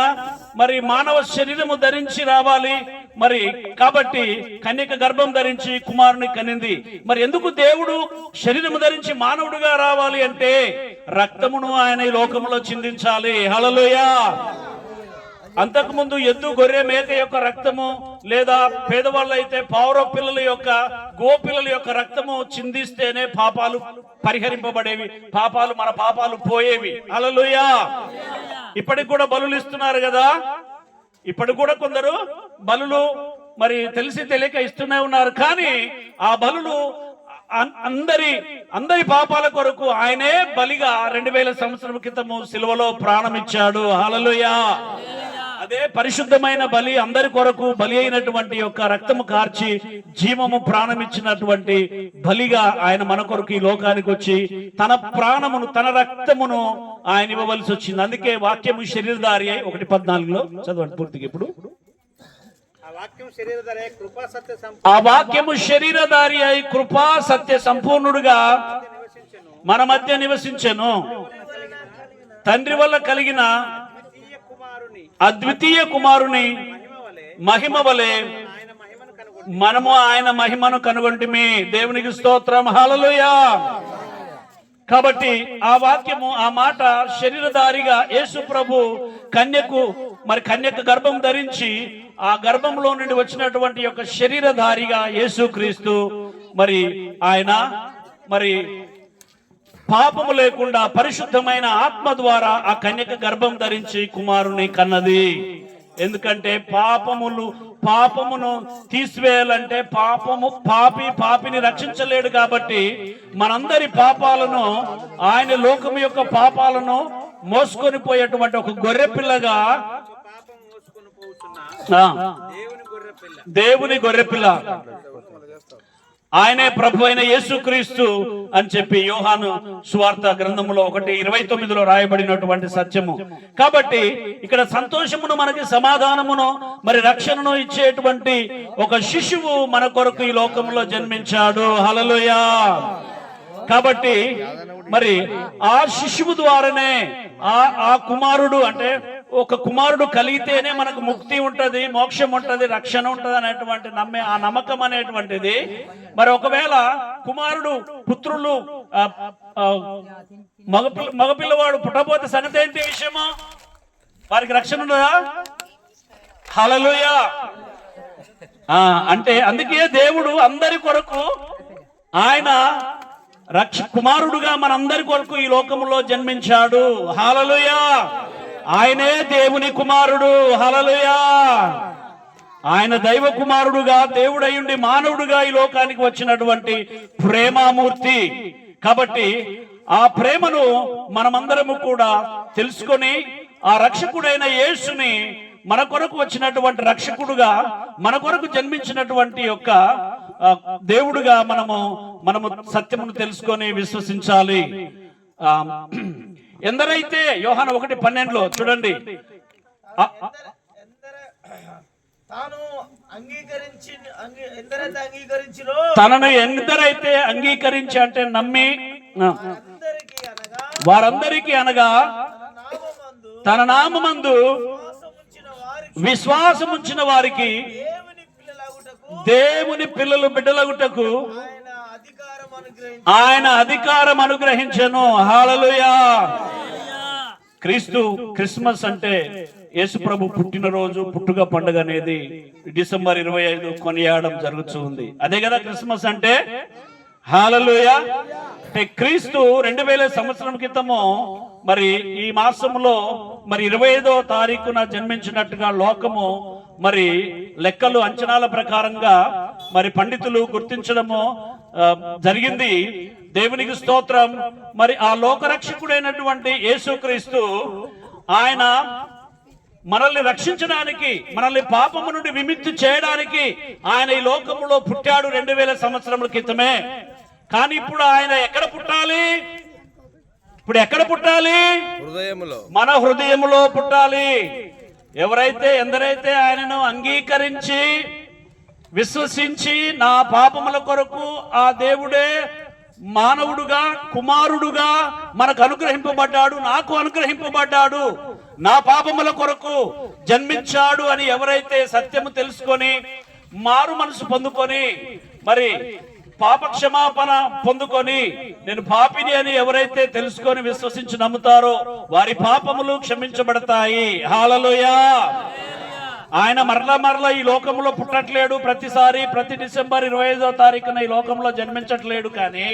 మరి మానవ శరీరము ధరించి రావాలి. మరి కాబట్టి కన్యక గర్భం ధరించి కుమారుని కనింది. మరి ఎందుకు దేవుడు శరీరము ధరించి మానవుడుగా రావాలి అంటే రక్తమును ఆయన ఈ లోకములో చిందించాలి. హల్లెలూయా. అంతకుముందు ఎద్దు, గొర్రె, మేక యొక్క రక్తము, లేదా పేదవాళ్ళు అయితే పావుర పిల్లల యొక్క, గోపిల్లల యొక్క రక్తము చిందిస్తేనే పాపాలు పరిహరింపబడేవి, మన పాపాలు పోయేవి. హల్లెలూయా. ఇప్పటికి కూడా బలులు ఇస్తున్నారు కదా. ఇప్పటికి కూడా కొందరు బలులు మరి తెలిసి తెలియక ఇస్తూనే ఉన్నారు. కానీ ఆ బలులు అందరి పాపాల కొరకు ఆయనే బలిగా 2000 సంవత్సరాల క్రితము సిలువలో ప్రాణమిచ్చాడు. హల్లెలూయా. అదే పరిశుద్ధమైన బలి, అందరి కొరకు బలి అయినటువంటి యొక్క రక్తము కార్చి జీవము ప్రాణమిచ్చినటువంటి బలిగా ఆయన మన కొరకు ఈ లోకానికి వచ్చి తన ప్రాణమును, తన రక్తమును ఆయన ఇవ్వవలసి వచ్చింది. అందుకే వాక్యము శరీరధారి అయి 1:14 చదవండి పూర్తిగా. ఇప్పుడు ఆ వాక్యము శరీరధారి అయి కృపా సత్య సంపూర్ణుడుగా మన మధ్య నివసించెను. తండ్రి వల్ల కలిగిన అద్వితీయ కుమారుని మహిమ వలె మనము ఆయన మహిమను కనుగొంటిమి. దేవునికి స్తోత్రం. హల్లెలూయా. కాబట్టి ఆ వాక్యము, ఆ మాట శరీరధారిగా యేసు ప్రభు కన్యక గర్భం ధరించి ఆ గర్భంలో నుండి వచ్చినటువంటి యొక్క శరీరధారిగా యేసుక్రీస్తు మరి ఆయన మరి పాపము లేకుండా పరిశుద్ధమైన ఆత్మ ద్వారా ఆ కన్యక గర్భం ధరించి కుమారుని కన్నది. ఎందుకంటే పాపమును తీసివేయాలంటే పాపిని రక్షించలేడు. కాబట్టి మనందరి పాపాలను, ఆయన లోకం యొక్క పాపాలను మోసుకొని పోయేటువంటి ఒక గొర్రె పిల్లగా దేవుని గొర్రెపిల్ల, ఆయనే ప్రభు అయిన యేసుక్రీస్తు అని చెప్పి యోహాను సువార్త గ్రంథములో 1:29 రాయబడినటువంటి సత్యము. కాబట్టి ఇక్కడ సంతోషమును, మనకి సమాధానమును, మరి రక్షణను ఇచ్చేటువంటి ఒక శిశువు మన కొరకు ఈ లోకంలో జన్మించాడు. హల్లెలూయా. కాబట్టి మరి ఆ శిశువు ద్వారానే ఆ కుమారుడు, అంటే ఒక కుమారుడు కలిగితేనే మనకు ముక్తి ఉంటది, మోక్షం ఉంటది, రక్షణ ఉంటది అనేటువంటి ఆ నమ్మకం అనేటువంటిది. మరి ఒకవేళ కుమారుడు పుత్రులు మగపిల్లవాడు పుట్టబోతే సంగతి ఏంటి విషయము? వారికి రక్షణ ఉండదా? హల్లెలూయా. అంటే అందుకే దేవుడు అందరి కొరకు ఆయన కుమారుడుగా మనందరి కొరకు ఈ లోకములో జన్మించాడు. హల్లెలూయా. ఆయనే దేవుని కుమారుడు. హల్లెలూయా. ఆయన దైవ కుమారుడుగా, దేవుడయ్యుండి మానవుడుగా ఈ లోకానికి వచ్చినటువంటి ప్రేమామూర్తి. కాబట్టి ఆ ప్రేమను మనమందరము కూడా తెలుసుకొని ఆ రక్షకుడైన యేసుని మన కొరకు వచ్చినటువంటి రక్షకుడుగా, మన కొరకు జన్మించినటువంటి యొక్క దేవుడుగా మనము సత్యమును తెలుసుకొని విశ్వసించాలి. ఎందరైతే యోహాను 1:12 చూడండి, తనను ఎందరైతే అంగీకరించి, అంటే నమ్మి, వారందరికీ అనగా తన నామమందు విశ్వాసముంచిన వారికి దేవుని పిల్లలు బిడ్డలగుటకు ఆయన అధికారం అనుగ్రహించెను. హల్లెలూయా. క్రిస్మస్ అంటే యేసు ప్రభు పుట్టినరోజు, పుట్టుక పండుగ అనేది డిసెంబర్ 25 కొనియాడడం జరుగుతుంది. అదే కదా క్రిస్మస్ అంటే. హల్లెలూయా. క్రీస్తు 2000 సంవత్సరం క్రితము మరి ఈ మాసంలో మరి 25వ తారీఖున జన్మించినట్టుగా లోకము మరి లెక్కలు, అంచనాల ప్రకారంగా మరి పండితులు గుర్తించడము జరిగింది. దేవునికి స్తోత్రం. మరి ఆ లోకరక్షకుడైనటువంటి యేసుక్రీస్తు ఆయన మనల్ని రక్షించడానికి, మనల్ని పాపము నుండి విముక్తి చేయడానికి ఆయన ఈ లోకములో పుట్టాడు 2000 సంవత్సరముల క్రితమే. కానీ ఇప్పుడు ఆయన ఎక్కడ పుట్టాలి? ఇప్పుడు ఎక్కడ పుట్టాలి? మన హృదయములో పుట్టాలి. ఎందరైతే ఆయనను అంగీకరించి విశ్వసించి నా పాపముల కొరకు ఆ దేవుడే మానవుడుగా, కుమారుడుగా మనకు అనుగ్రహింపబడ్డాడు, నాకు అనుగ్రహింపబడ్డాడు, నా పాపముల కొరకు జన్మించాడు అని ఎవరైతే సత్యము తెలుసుకొని మారు మనసు పొందుకొని మరి పాప క్షమాపణ పొందుకొని నేను పాపిని అని ఎవరైతే తెలుసుకొని విశ్వసించి నమ్ముతారో వారి పాపములు క్షమించబడతాయి. హల్లెలూయా. ఆయన మరలా ఈ లోకంలో పుట్టట్లేడు. ప్రతిసారి ప్రతి డిసెంబర్ 25వ తారీఖున ఈ లోకంలో జన్మించట్లేడు. కానీ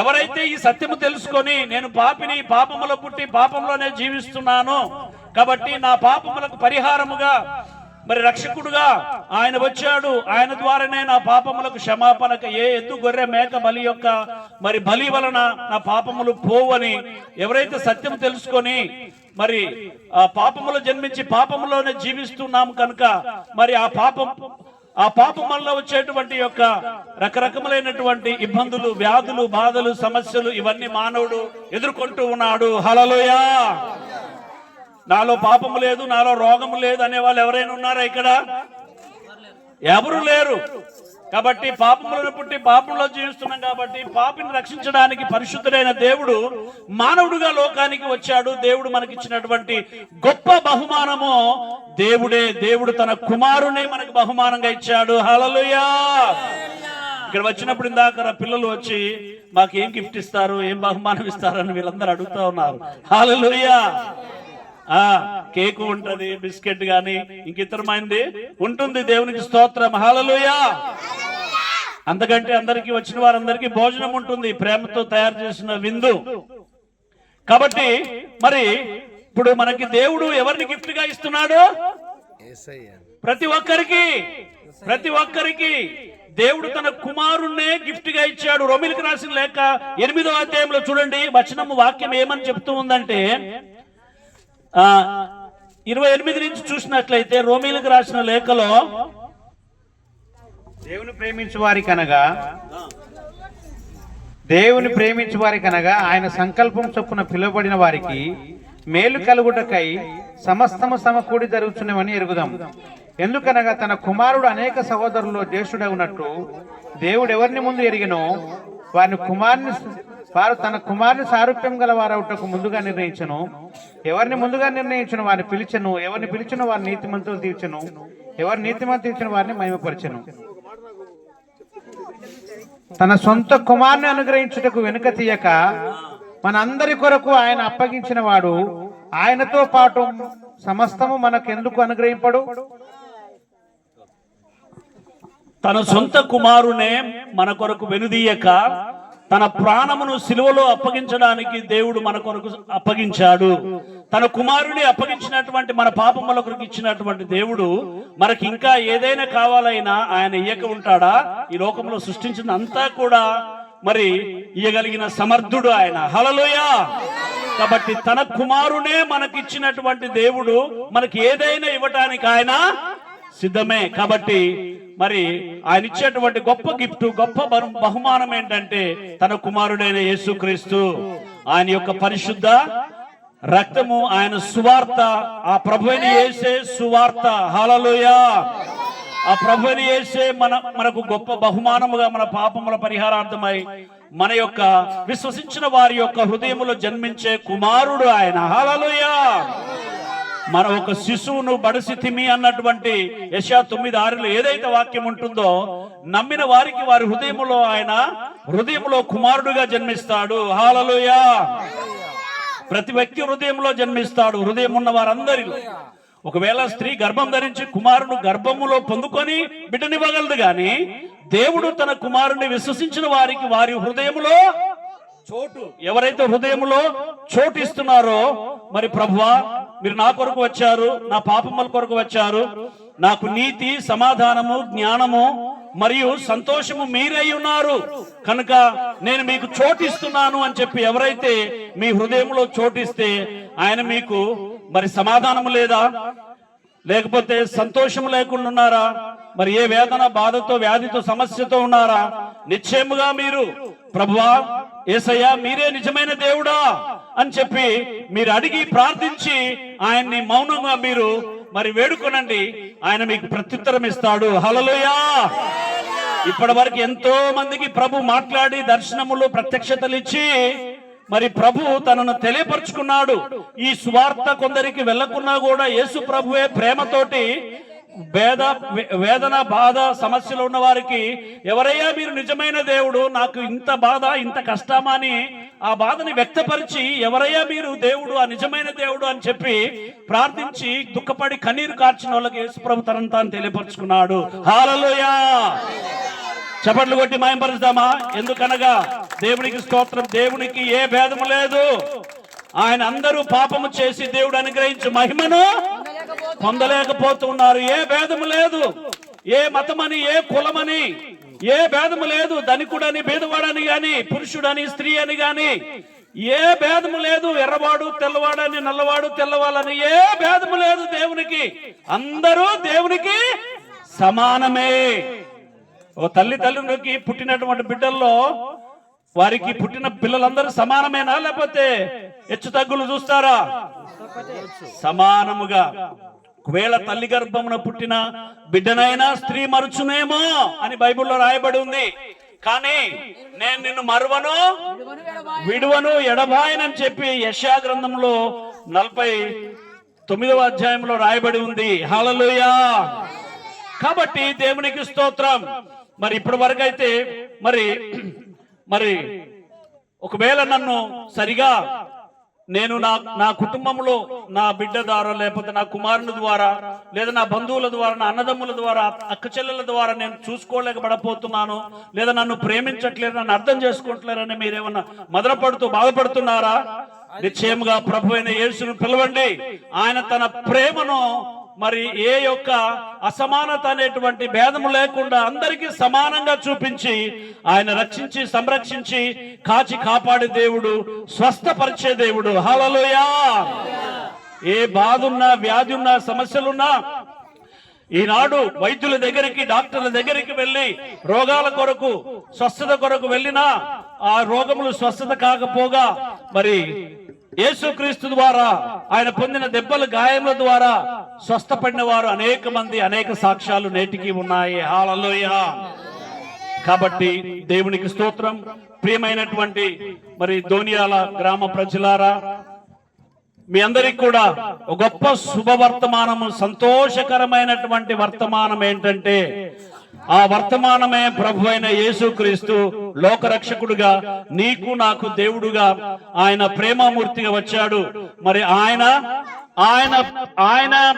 ఎవరైతే ఈ సత్యము తెలుసుకొని నేను పాపిని, పాపములో పుట్టి పాపంలోనే జీవిస్తున్నాను కాబట్టి నా పాపములకు పరిహారముగా మరి రక్షకుడుగా ఆయన వచ్చాడు, ఆయన ద్వారానే నా పాపములకు క్షమాపణకు ఏ ఎద్దు, గొర్రె, మేక బలి యొక్క మరి బలి వలన నా పాపములు పోవని ఎవరైతే సత్యం తెలుసుకొని మరి ఆ పాపములో జన్మించి పాపములోనే జీవిస్తున్నాం కనుక మరి ఆ పాపం వల్ల వచ్చేటువంటి యొక్క రకరకములైనటువంటి ఇబ్బందులు, వ్యాధులు, బాధలు, సమస్యలు ఇవన్నీ మానవుడు ఎదుర్కొంటూ ఉన్నాడు. హల్లెలూయా. నాలో పాపము లేదు, నాలో రోగము లేదు అనే వాళ్ళు ఎవరైనా ఉన్నారా ఇక్కడ? ఎవరు లేరు. కాబట్టి పాపంలో పుట్టి పాపంలో జీవిస్తున్నాం కాబట్టి పాపిని రక్షించడానికి పరిశుద్ధుడైన దేవుడు మానవుడుగా లోకానికి వచ్చాడు. దేవుడు మనకిచ్చినటువంటి గొప్ప బహుమానము దేవుడే. దేవుడు తన కుమారుని మనకు బహుమానంగా ఇచ్చాడు. హల్లెలూయా. ఇక్కడ వచ్చినప్పుడు ఇందాక పిల్లలు వచ్చి మాకేం గిఫ్ట్ ఇస్తారు, ఏం బహుమానం ఇస్తారని వీళ్ళందరూ అడుగుతా ఉన్నారు. హల్లెలూయా. కేకు ఉంటది, బిస్కెట్ గాని ఇంకితరమైంది ఉంటుంది. దేవునికి స్తోత్రం. హల్లెలూయా. అంతకంటే అందరికీ వచ్చిన వారందరికీ భోజనం ఉంటుంది, ప్రేమతో తయారు చేసిన విందు. కాబట్టి మరి ఇప్పుడు మనకి దేవుడు ఎవరిని గిఫ్ట్ గా ఇస్తున్నాడు? ప్రతి ఒక్కరికి దేవుడు తన కుమారుణ్ణే గిఫ్ట్ గా ఇచ్చాడు. రోమీయులకు రాసిన లేఖ 8వ అధ్యాయంలో చూడండి, వచనము వాక్యం ఏమని చెప్తూ ఉందంటే 28 నుంచి చూసినట్లయితే రోమీలకు రాసిన లేఖలో దేవుని ప్రేమించు వారి కనగా ఆయన సంకల్పం చొప్పున పిలువబడిన వారికి మేలు కలుగుటకై సమస్తము సమకూడి జరుగుతున్నవని ఎరుగుదాం. ఎందుకనగా తన కుమారుడు అనేక సహోదరుల్లో జ్యేష్ఠుడగునట్టు దేవుడు ఎవరిని ముందు ఎరిగినో వారు తన కుమారుని సారూప్యం గల వారవుటకు ముందుగా నిర్ణయించను. ఎవరిని ముందుగా నిర్ణయించను వారిని పిలిచెను, ఎవరిని పిలిచెను వారిని నీతిమంతులు తీర్చెను, ఎవరిని నీతిమంతులు తీర్చిన వారిని మహిమపరచెను. తన సొంత కుమారుని అనుగ్రహించుటకు వెనుక తీయక మనందరి కొరకు ఆయన అప్పగించిన వాడు ఆయనతో పాటు సమస్తము మనకెందుకు అనుగ్రహింపడు? తన సొంత కుమారునే మన కొరకు వెనుదీయక తన ప్రాణమును సిలువలో అప్పగించడానికి దేవుడు మన కొరకు అప్పగించాడు. తన కుమారుని అప్పగించినటువంటి మన పాపముల కొరకు ఇచ్చినటువంటి దేవుడు మనకి ఇంకా ఏదైనా కావాలైనా ఆయన ఇయ్యక ఉంటాడా? ఈ లోకంలో సృష్టించిన అంతా కూడా మరి ఇయ్యగలిగిన సమర్థుడు ఆయన. హల్లెలూయా. కాబట్టి తన కుమారునే మనకిచ్చినటువంటి దేవుడు మనకి ఏదైనా ఇవ్వటానికి ఆయన సిద్ధమే. కాబట్టి మరి ఆయన ఇచ్చేటువంటి గొప్ప గిఫ్ట్, గొప్ప బహుమానం ఏంటంటే తన కుమారుడైన యేసుక్రీస్తు, ఆయన యొక్క పరిశుద్ధ రక్తము, ఆయన సువార్త, ఆ ప్రభువైన యేసే సువార్త. హల్లెలూయా. ఆ ప్రభువైన యేసే మనకు గొప్ప బహుమానముగా మన పాపముల పరిహారార్థమై మన యొక్క విశ్వసించిన వారి యొక్క హృదయములో జన్మించే కుమారుడు ఆయన. హల్లెలూయా. మన ఒక శిశువును బడసితిమి అన్నటువంటి యెషయా 9:6 ఏదైతే వాక్యం ఉంటుందో, నమ్మిన వారికి వారి హృదయములో కుమారుడుగా జన్మిస్తాడు. హల్లెలూయా. ప్రతి వ్యక్తి హృదయంలో జన్మిస్తాడు, హృదయం ఉన్న వారందరిలో. ఒకవేళ స్త్రీ గర్భం ధరించి కుమారుడు గర్భములో పొందుకొని బిడ్డనివ్వగలదు గాని దేవుడు తన కుమారుని విశ్వసించిన వారికి వారి హృదయములో చోటు, ఎవరైతే హృదయములో చోటు ఇస్తున్నారో, మరి ప్రభువా మీరు నా కొరకు వచ్చారు, నా పాపముల కొరకు వచ్చారు, నాకు నీతి, సమాధానము, జ్ఞానము మరియు సంతోషము మీరై ఉన్నారు కనుక నేను మీకు చోటిస్తున్నాను అని చెప్పి ఎవరైతే మీ హృదయంలో చోటిస్తే ఆయన మీకు మరి సమాధానము లేదా, లేకపోతే సంతోషం లేకుండా ఉన్నారా, మరి ఏ వేదన, బాధతో, వ్యాధితో, సమస్యతో ఉన్నారా, నిశ్చయముగా మీరు ప్రభువా యేసయ్యా మీరే నిజమైన దేవుడా అని చెప్పి మీరు అడిగి ప్రార్థించి ఆయన్ని మౌనంగా మీరు మరి వేడుకొనండి, ఆయన మీకు ప్రత్యుత్తరం ఇస్తాడు. హల్లెలూయా. ఇప్పటి వరకు ఎంతో మందికి ప్రభు మాట్లాడి దర్శనములు, ప్రత్యక్షతలు ఇచ్చి మరి ప్రభు తనను తెలియపరుచుకున్నాడు. ఈ సువార్త కొందరికి వెళ్ళకున్నా కూడా యేసు ప్రభువే ప్రేమతోటి వేదన, బాధ, సమస్యలు ఉన్న వారికి ఎవరయ్యా మీరు నిజమైన దేవుడు, నాకు ఇంత బాధ, ఇంత కష్టమా అని ఆ బాధని వ్యక్తపరిచి ఎవరయ్యా మీరు దేవుడు, ఆ నిజమైన దేవుడు అని చెప్పి ప్రార్థించి దుఃఖపడి కన్నీరు కార్చిన వాళ్ళకి యేసు ప్రభు తనను తాను తెలియపరుచుకున్నాడు. హల్లెలూయా. చప్పట్లు కొట్టి మహిమపరుస్తామా? ఎందుకనగా దేవునికి స్తోత్రం. దేవునికి ఏ భేదము లేదు. ఆయన అందరూ పాపము చేసి దేవుడు అనుగ్రహించి మహిమను పొందలేకపోతున్నారు. ఏ భేదము లేదు. ఏ మతమని, ఏ కులమని ఏ భేదము లేదు. ధనికుడని, బీదవాడని గాని, పురుషుడని, స్త్రీ అని గాని ఏ భేదము లేదు. ఎర్రవాడు తెల్లవాడని, నల్లవాడు తెల్లవాళ్ళని ఏ భేదము లేదు దేవునికి. అందరూ దేవునికి సమానమే. ఓ తల్లిదండ్రులకి పుట్టినటువంటి బిడ్డల్లో వారికి పుట్టిన పిల్లలందరూ సమానమేనా, లేకపోతే హెచ్చు తగ్గులు చూస్తారా? సమానముగా. ఒకవేళ తల్లి గర్భమున పుట్టిన బిడ్డనైనా స్త్రీ మరుచునేమో అని బైబిల్లో రాయబడి ఉంది. కానీ నేను నిన్ను మరువను, విడువను, ఎడబాయనని చెప్పి యెషయా గ్రంథంలో 49వ అధ్యాయంలో రాయబడి ఉంది. హల్లెలూయా. కాబట్టి దేవునికి స్తోత్రం. మరి ఇప్పటి వరకు అయితే మరి ఒకవేళ నన్ను సరిగా నేను నా కుటుంబంలో నా బిడ్డ ద్వారా, లేకపోతే నా కుమారుని ద్వారా, లేదా నా బంధువుల ద్వారా, నా అన్నదమ్ముల ద్వారా, అక్క చెల్లెల ద్వారా నేను చూసుకోలేకపోతున్నాను, లేదా నన్ను ప్రేమించట్లేదు, నన్ను అర్థం చేసుకోవట్లేరని మీరేమన్నా మదనపడుతూ బాధపడుతున్నారా? నిశ్చయముగా ప్రభు అయిన యేసును పిలవండి. ఆయన తన ప్రేమను మరి ఏ యొక్క అసమానత అనేటువంటి భేదము లేకుండా అందరికీ సమానంగా చూపించి ఆయన రక్షించి, సంరక్షించి, కాచి కాపాడే దేవుడు, స్వస్థపరిచే దేవుడు. హల్లెలూయా. ఏ బాధ ఉన్నా, వ్యాధి ఉన్నా, సమస్యలున్నా ఈనాడు వైద్యుల దగ్గరికి, డాక్టర్ల దగ్గరికి వెళ్ళి రోగాల కొరకు, స్వస్థత కొరకు వెళ్ళినా ఆ రోగములు స్వస్థత కాకపోగా మరి యేసుక్రీస్తు ద్వారా, ఆయన పొందిన దెబ్బల గాయముల ద్వారా స్వస్థపడిన వారు అనేక మంది, అనేక సాక్ష్యాలు నేటికి ఉన్నాయి. హల్లెలూయా. కాబట్టి దేవునికి స్తోత్రం. ప్రియమైనటువంటి మరి దోనియాల గ్రామ ప్రజలారా, మీ అందరికి కూడా ఒక గొప్ప శుభవర్తమానము, సంతోషకరమైనటువంటి వర్తమానం ఏంటంటే, ఆ వర్తమానమే ప్రభు అయిన యేసుక్రీస్తు లోకరక్షకుడుగా, నీకు నాకు దేవుడుగా, ఆయన ప్రేమమూర్తిగా వచ్చాడు. మరి ఆయన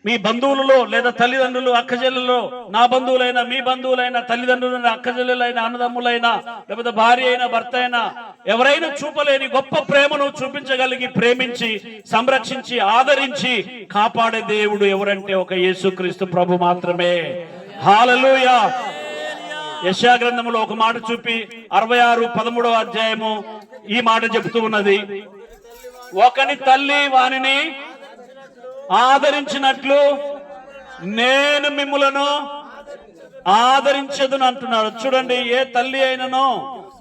మీ బంధువులలో లేదా తల్లిదండ్రులు, అక్కచెల్లెలు, నా బంధువులైన, మీ బంధువులైన, తల్లిదండ్రులైన, అక్కచెల్లెలైన, అన్నదమ్ములైన, లేకపోతే భార్య అయినా, భర్త అయినా, ఎవరైనా చూపలేని గొప్ప ప్రేమను చూపించగలిగి, ప్రేమించి, సంరక్షించి, ఆదరించి కాపాడే దేవుడు ఎవరంటే ఒక యేసుక్రీస్తు ప్రభు మాత్రమే. హల్లెలూయా. యెషయా గ్రంథంలో ఒక మాట చూపి 66:13 అధ్యాయము ఈ మాట చెబుతూ ఉన్నది, ఒకని తల్లి వానిని ఆదరించినట్లు నేను మిమ్ములను ఆదరించదును అంటున్నాడు. చూడండి, ఏ తల్లి అయిననో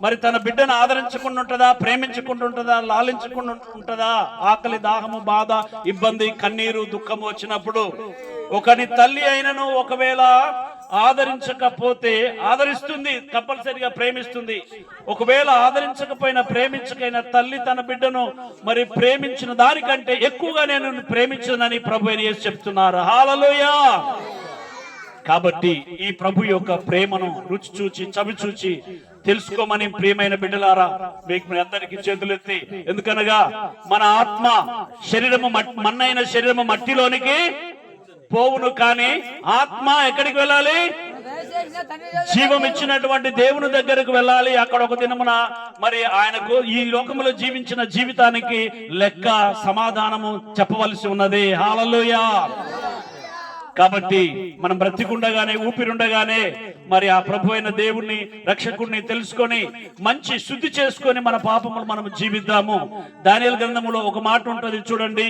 మరి తన బిడ్డను ఆదరించకుండా ఉంటుందా, ప్రేమించకుండా ఉంటుందా, లాలించకుండా ఉంటుందా? ఆకలి, దాహము, బాధ, ఇబ్బంది, కన్నీరు, దుఃఖము వచ్చినప్పుడు ఒకని తల్లి అయినను ఒకవేళ ఆదరించకపోతే, ఆదరిస్తుంది, కంపల్సరిగా ప్రేమిస్తుంది. ఒకవేళ ఆదరించకపోయినా, ప్రేమించకైనా తల్లి తన బిడ్డను మరి ప్రేమించిన దానికంటే ఎక్కువగా నేను ప్రేమించనని ప్రభు యేసు చెప్తున్నారు. హల్లెలూయా. కాబట్టి ఈ ప్రభు యొక్క ప్రేమను రుచి చూచి, చవి చూచి తెలుసుకోమని ప్రియమైన బిడ్డలారా మీకు మీ అందరికీ చేతులెత్తి, ఎందుకనగా మన ఆత్మ శరీరము మన్నైన శరీరము మట్టిలోనికి పోవును, కానీ ఆత్మ ఎక్కడికి వెళ్ళాలి? జీవం ఇచ్చినటువంటి దేవుని దగ్గరకు వెళ్ళాలి. అక్కడ ఒక దినమున మరి ఆయనకు ఈ లోకములో జీవించిన జీవితానికి లెక్క, సమాధానము చెప్పవలసి ఉన్నది. హల్లెలూయా. కాబట్టి మనం బ్రతికుండగానే, ఊపిరుండగానే మరి ఆ ప్రభు అయిన దేవుణ్ణి, రక్షకుడిని తెలుసుకొని మంచి శుద్ధి చేసుకొని మన పాపములు మనం జీవిద్దాము. దానియేలు గ్రంథములో ఒక మాట ఉంటుంది, చూడండి.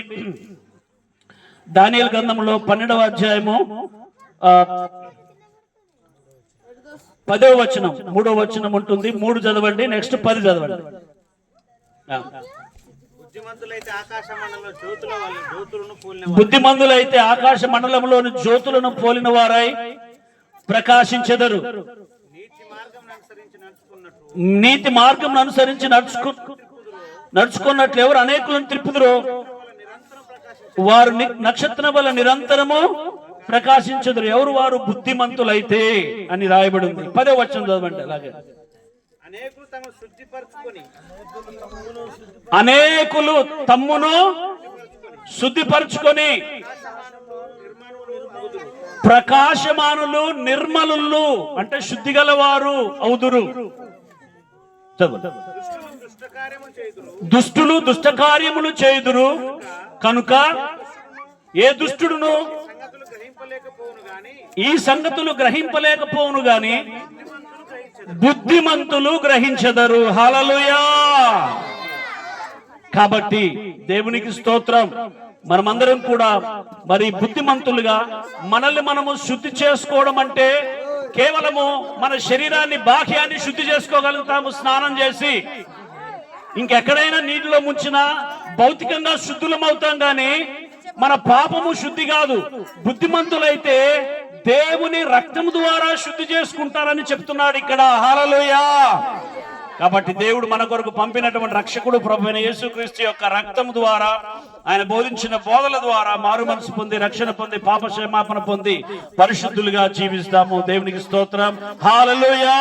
దానియేలు గ్రంథంలో 12వ అధ్యాయము 10వ వచనం, 3వ వచనం ఉంటుంది. 3 చదవండి, నెక్స్ట్ 10 చదవండి. బుద్ధిమంతులైతే ఆకాశ మండలంలోని జ్యోతులను పోలిన వారై ప్రకాశించెదరు. నీతి మార్గం అనుసరించి నడుచుకున్నట్లు ఎవరు అనేకులను త్రిప్పుదురో వారు నక్షత్రం వల్ల నిరంతరము ప్రకాశించదురు. ఎవరు వారు? బుద్ధిమంతులైతే అని రాయబడి ఉంది. 10వ వచనం చదవండి. అలాగే అనేకులు తమ్మును శుద్ధిపరచుకొని ప్రకాశమానులు, నిర్మలులు అంటే శుద్ధి గలవారు అవుదురు. దుష్టులు దుష్టకార్యములు చేయుదురు కనుక ఏ దుష్టుడును ఈ సంగతులు గ్రహింపలేకపోవును గాని బుద్ధిమంతులు గ్రహించెదరు. హల్లెలూయా. కాబట్టి దేవునికి స్తోత్రం. మనమందరం కూడా మరి బుద్ధిమంతులుగా మనల్ని మనము శుద్ధి చేసుకోవడం అంటే కేవలము మన శరీరాన్ని, బాహ్యాన్ని శుద్ధి చేసుకోగలుగుతాము స్నానం చేసి. ఇంకెక్కడైనా నీటిలో ముంచినా భౌతికంగా శుద్ధులం అవుతాం, కానీ మన పాపము శుద్ధి కాదు. బుద్ధిమంతులైతే దేవుని రక్తము ద్వారా శుద్ధి చేసుకుంటారని చెప్తున్నాడు ఇక్కడ. హల్లెలూయా. కాబట్టి దేవుడు మన కొరకు పంపినటువంటి రక్షకుడు ప్రభు అయిన యేసుక్రీస్తు యొక్క రక్తము ద్వారా, ఆయన బోధించిన బోధల ద్వారా మారు మనసు పొంది, రక్షణ పొంది, పాప క్షమాపణ పొంది పరిశుద్ధులుగా జీవిస్తాము. దేవునికి స్తోత్రం. హల్లెలూయా.